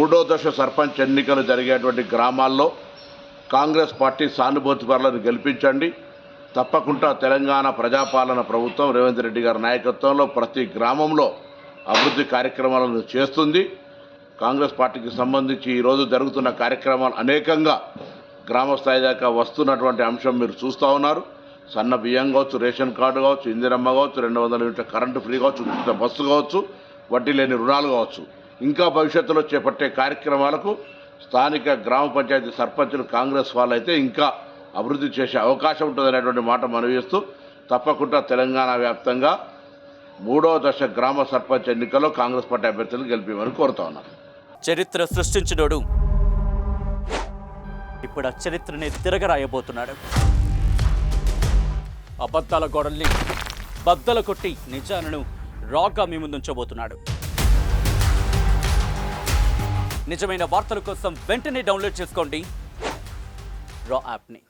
మూడో దశ సర్పంచ్ ఎన్నికలు జరిగేటువంటి గ్రామాల్లో కాంగ్రెస్ పార్టీ సానుభూతిపరులను గెలిపించండి. తప్పకుండా తెలంగాణ ప్రజాపాలన ప్రభుత్వం రేవంత్ రెడ్డి గారి నాయకత్వంలో ప్రతి గ్రామంలో అభివృద్ధి కార్యక్రమాలను చేస్తుంది. కాంగ్రెస్ పార్టీకి సంబంధించి ఈరోజు జరుగుతున్న కార్యక్రమాలు అనేకంగా గ్రామ స్థాయి దాకా వస్తున్నటువంటి అంశం మీరు చూస్తూ ఉన్నారు. సన్న బియ్యం కావచ్చు, రేషన్ కార్డు కావచ్చు, ఇందిరమ్మ కావచ్చు, 200 యూనిట్ల కరెంటు ఫ్రీ కావచ్చు, ఉచిత బస్సు కావచ్చు, వడ్డీ లేని రుణాలు కావచ్చు, ఇంకా భవిష్యత్తులో చేపట్టే కార్యక్రమాలకు స్థానిక గ్రామ పంచాయతీ సర్పంచులు కాంగ్రెస్ వాళ్ళైతే ఇంకా అభివృద్ధి చేసే అవకాశం ఉంటుందనేటువంటి మాట మనవిస్తూ తప్పకుండా తెలంగాణ వ్యాప్తంగా మూడో దశ గ్రామ సర్పంచ్ ఎన్నికల్లో కాంగ్రెస్ పార్టీ అభ్యర్థులను గెలిపేమని కోరుతా ఉన్నారు. చరిత్ర సృష్టించినోడు ఇప్పుడు ఆ చరిత్రని తిరగరాయబోతున్నాడు. అబద్ధాల గోడల్ని బద్దలు కొట్టి నిజాలను రాగా మీ ముందుంచబోతున్నాడు. నిజమైన వార్తల కోసం వెంటనే డౌన్లోడ్ చేసుకోండి రా యాప్ని.